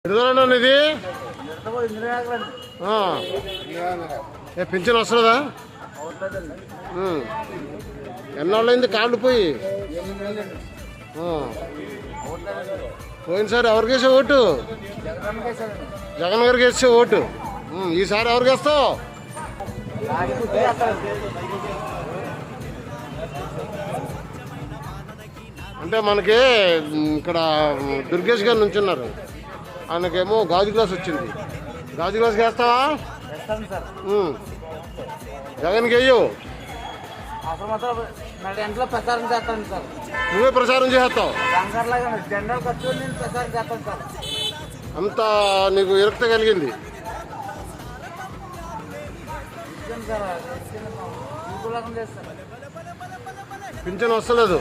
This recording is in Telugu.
ఎదుగుదల ఇది పింఛన్ వస్తుందా? ఎన్నాళ్ళైంది కాళ్ళు పోయి? పోయినసారి ఎవరికి వేసే ఓటు? జగన్ గారికి వేసే ఓటు. ఈసారి ఎవరికి వేస్తావు? అంటే మనకి ఇక్కడ దుర్గేష్ గారు నుంచున్నారు, ఆయనకేమో గాజు గ్లాస్ వచ్చింది. గాజు గ్లాస్కి వేస్తావా? జగన్కి వేయవు. నువ్వే ప్రచారం చేస్తావు. అంత నీకు విరక్త కలిగింది. పింఛన్ వస్తలేదు.